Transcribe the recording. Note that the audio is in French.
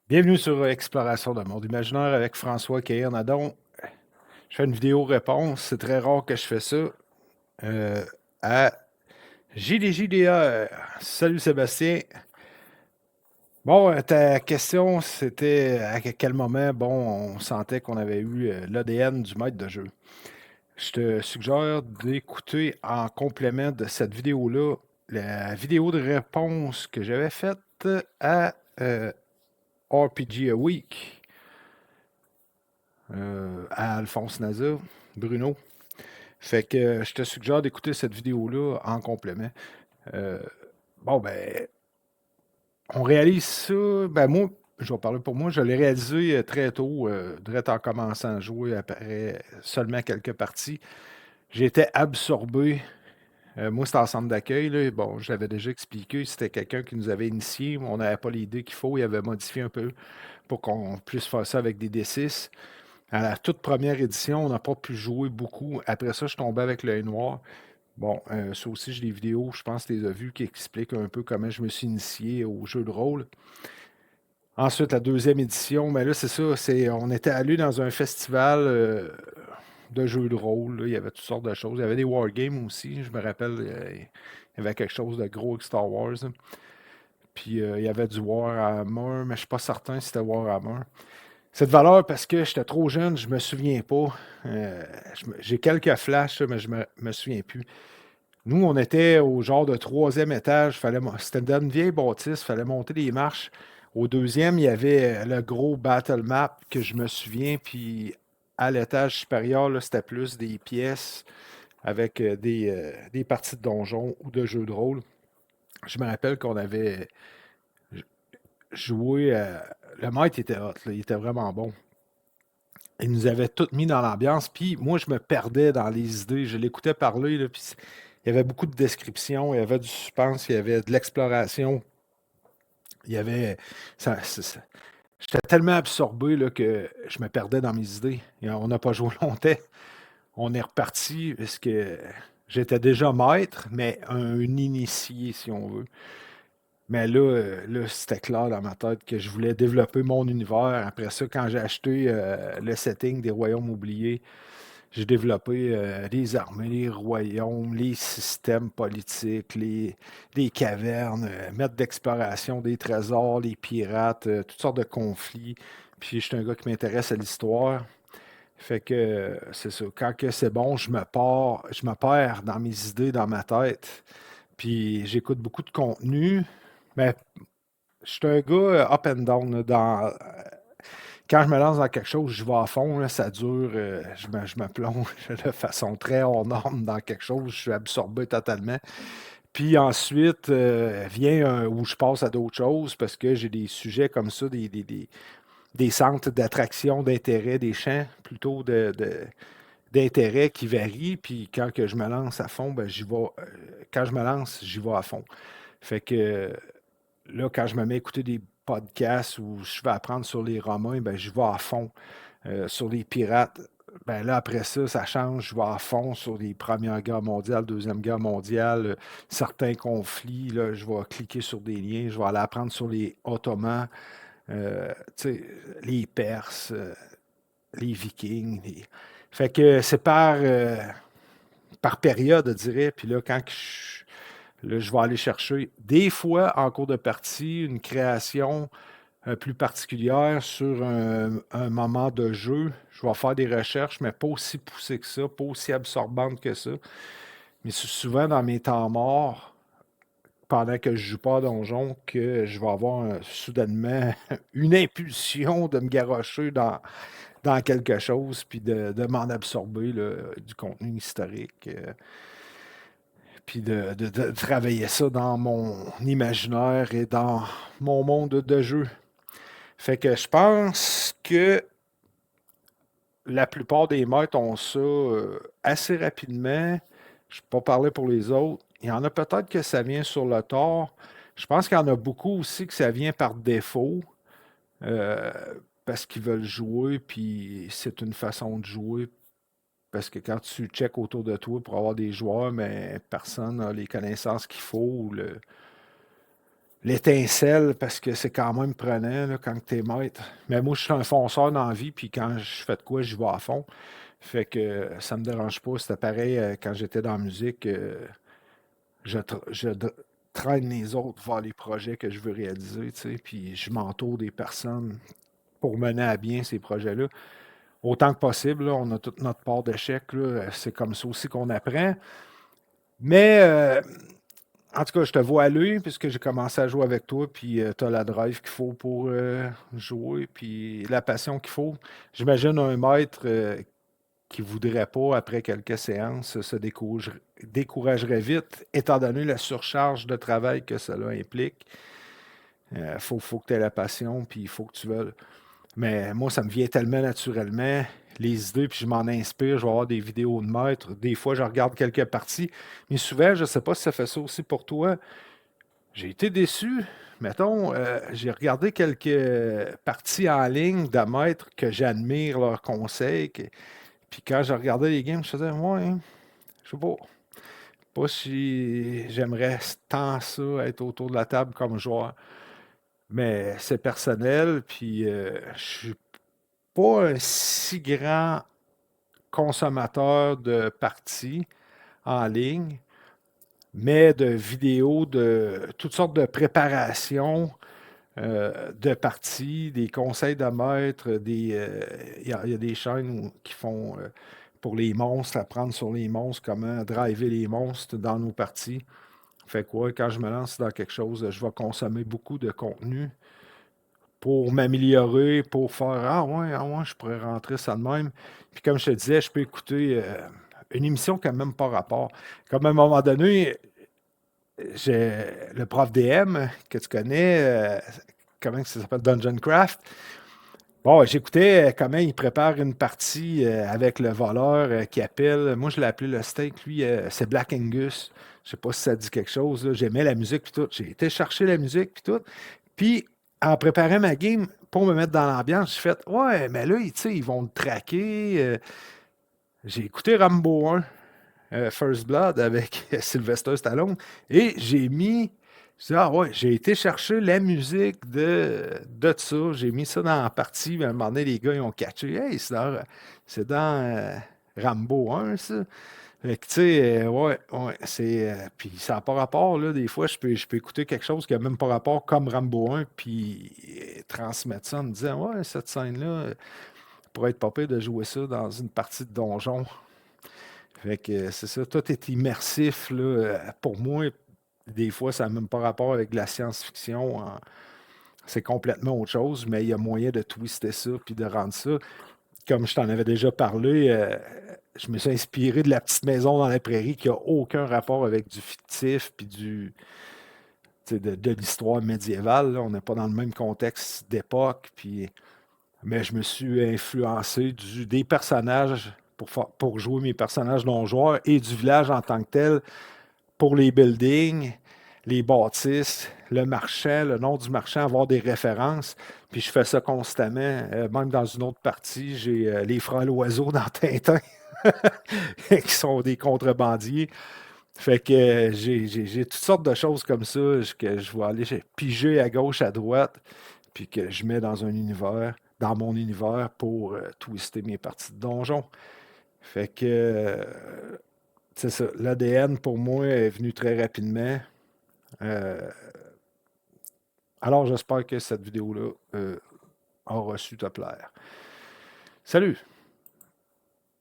Bienvenue sur Exploration de monde imaginaire avec François Caillé-Nadon. Je fais une vidéo réponse. C'est très rare que je fais ça. À JDJDR. Salut Sébastien. Bon, ta question, c'était à quel moment, bon, on sentait qu'on avait eu l'ADN du maître de jeu. Je te suggère d'écouter en complément de cette vidéo-là la vidéo de réponse que j'avais faite à RPG A Week. À Alphonse Naza, Bruno. Fait que je te suggère d'écouter cette vidéo-là en complément. Euh, bon, ben, on réalise ça. Ben, moi, je vais parler pour moi, je l'ai réalisé très tôt, direct en commençant à jouer après seulement quelques parties. J'ai été absorbé. Moi, c'était en centre d'accueil, là. Bon, j'avais déjà expliqué, c'était quelqu'un qui nous avait initié. On n'avait pas les dés qu'il faut. Il avait modifié un peu pour qu'on puisse faire ça avec des D6. À la toute première édition, on n'a pas pu jouer beaucoup. Après ça, je suis tombé avec l'œil noir. Bon, ça aussi, j'ai des vidéos, je pense que tu les as vues, qui expliquent un peu comment je me suis initié au jeu de rôle. Ensuite, la deuxième édition, mais là, c'est ça, on était allé dans un festival de jeux de rôle, là. Il y avait toutes sortes de choses. Il y avait des wargames aussi, je me rappelle, il y avait quelque chose de gros avec Star Wars, là. Puis il y avait du Warhammer, mais je suis pas certain si c'était Warhammer. Cette valeur, parce que j'étais trop jeune, je me souviens pas. J'ai quelques flashs, mais je me souviens plus. Nous, on était au genre de troisième étage. C'était dans une vieille bâtisse, il fallait monter des marches. Au deuxième, il y avait le gros battle map que je me souviens. Puis à l'étage supérieur, là, c'était plus des pièces avec des parties de donjons ou de jeux de rôle. Je me rappelle qu'on avait joué. Le maître était hot, là, il était vraiment bon. Il nous avait tout mis dans l'ambiance, puis moi, je me perdais dans les idées. Je l'écoutais parler, là, puis il y avait beaucoup de descriptions, il y avait du suspense, il y avait de l'exploration. Il y avait. J'étais tellement absorbé là, que je me perdais dans mes idées. Et on n'a pas joué longtemps. On est reparti parce que j'étais déjà maître, mais un initié, si on veut. Mais là, c'était clair dans ma tête que je voulais développer mon univers. Après ça, quand j'ai acheté le setting des Royaumes oubliés, j'ai développé les armées, les royaumes, les systèmes politiques, les cavernes, maîtres d'exploration, des trésors, les pirates, toutes sortes de conflits. Puis je suis un gars qui m'intéresse à l'histoire. Fait que c'est ça. Quand que c'est bon, je me perds dans mes idées, dans ma tête. Puis j'écoute beaucoup de contenu. Mais je suis un gars up and down, là, quand je me lance dans quelque chose, je vais à fond, là, ça dure, je me plonge de façon très hors norme dans quelque chose, je suis absorbé totalement. Puis ensuite, vient où je passe à d'autres choses parce que j'ai des sujets comme ça, des centres d'attraction, d'intérêt, des champs plutôt d'intérêt qui varient. Puis quand que je me lance à fond, ben, j'y vais. Quand je me lance, j'y vais à fond. Fait que là, quand je me mets à écouter des podcasts où je vais apprendre sur les Romains, ben, je vais à fond. Sur les pirates, ben là, après ça, ça change. Je vais à fond sur les Premières Guerres mondiales, Deuxième Guerre mondiale, certains conflits. Là, je vais cliquer sur des liens. Je vais aller apprendre sur les Ottomans, tu sais, les Perses, les Vikings. Fait que c'est par période, je dirais. Puis là, là, je vais aller chercher des fois en cours de partie une création plus particulière sur un moment de jeu. Je vais faire des recherches, mais pas aussi poussées que ça, pas aussi absorbantes que ça. Mais c'est souvent dans mes temps morts, pendant que je joue pas à donjon, que je vais avoir soudainement une impulsion de me garrocher dans quelque chose, puis de m'en absorber là, du contenu historique, puis de travailler ça dans mon imaginaire et dans mon monde de jeu. Fait que je pense que la plupart des maîtres ont ça assez rapidement. Je ne peux pas parler pour les autres. Il y en a peut-être que ça vient sur le tort. Je pense qu'il y en a beaucoup aussi que ça vient par défaut, euh, parce qu'ils veulent jouer, puis c'est une façon de jouer. Parce que quand tu checkes autour de toi pour avoir des joueurs, mais personne n'a les connaissances qu'il faut, ou l'étincelle parce que c'est quand même prenant là, quand tu es maître. Mais moi, je suis un fonceur dans la vie, puis quand je fais de quoi, j'y vais à fond. Fait que ça me dérange pas. C'était pareil quand j'étais dans la musique. Je traîne les autres vers les projets que je veux réaliser, tu sais, puis je m'entoure des personnes pour mener à bien ces projets-là. Autant que possible, là, on a toute notre part d'échec, là, c'est comme ça aussi qu'on apprend. Mais en tout cas, je te vois aller puisque j'ai commencé à jouer avec toi, puis tu as la drive qu'il faut pour jouer, puis la passion qu'il faut. J'imagine un maître qui voudrait pas, après quelques séances, découragerait vite, étant donné la surcharge de travail que cela implique. Faut que tu aies la passion, puis il faut que tu veuilles. Mais moi, ça me vient tellement naturellement, les idées, puis je m'en inspire. Je vais avoir des vidéos de maître. Des fois, je regarde quelques parties. Mais souvent, je ne sais pas si ça fait ça aussi pour toi. J'ai été déçu. Mettons, j'ai regardé quelques parties en ligne de maîtres que j'admire leurs conseils. Puis quand je regardais les games, je faisais, ouais, hein, je sais pas si j'aimerais tant ça, être autour de la table comme joueur. Mais c'est personnel, puis je suis pas un si grand consommateur de parties en ligne, mais de vidéos de toutes sortes de préparations de parties, des conseils de maître, il y a des chaînes qui font pour les monstres, apprendre sur les monstres, comment driver les monstres dans nos parties. Fait quoi, quand je me lance dans quelque chose, je vais consommer beaucoup de contenu pour m'améliorer, pour faire ah ouais, je pourrais rentrer ça de même. Puis comme je te disais, je peux écouter une émission qui n'a même pas rapport. Comme à un moment donné, j'ai le prof DM que tu connais, comment ça s'appelle, Dungeon Craft. Bon, j'écoutais comment il prépare une partie avec le voleur qui appelle. Moi, je l'ai appelé le steak. Lui, c'est Black Angus. Je sais pas si ça dit quelque chose, là. J'aimais la musique puis tout. J'ai été chercher la musique puis tout. Puis, en préparant ma game pour me mettre dans l'ambiance, j'ai fait ouais, mais là, tu sais, ils vont te traquer. J'ai écouté Rambo 1, First Blood avec Sylvester Stallone, et ah ouais, j'ai été chercher la musique de ça, j'ai mis ça dans la partie, à un moment donné, les gars, ils ont catché, hey, c'est dans Rambo 1, ça. Fait que, tu sais, ouais, puis ça n'a pas rapport, là, des fois, je peux écouter quelque chose qui n'a même pas rapport, comme Rambo 1, puis transmettre ça en me disant, ouais, cette scène-là, pourrait être pas pire de jouer ça dans une partie de donjon. Fait que c'est ça, tout est immersif, là. Pour moi, des fois, ça n'a même pas rapport avec de la science-fiction. C'est complètement autre chose, mais il y a moyen de twister ça puis de rendre ça. Comme je t'en avais déjà parlé, je me suis inspiré de La Petite Maison dans la Prairie qui n'a aucun rapport avec du fictif puis de l'histoire médiévale, là. On n'est pas dans le même contexte d'époque. Mais je me suis influencé des personnages pour jouer mes personnages non-joueurs et du village en tant que tel pour les buildings, les bâtisses, le marchand, le nom du marchand, avoir des références. Puis je fais ça constamment. Même dans une autre partie, j'ai les frères Loiseau dans Tintin qui sont des contrebandiers. Fait que j'ai toutes sortes de choses comme ça que je vais aller piger à gauche, à droite, puis que je mets dans mon univers pour twister mes parties de donjon. Fait que c'est ça. L'ADN pour moi est venu très rapidement. Euh, alors j'espère que cette vidéo-là aura su te plaire. Salut!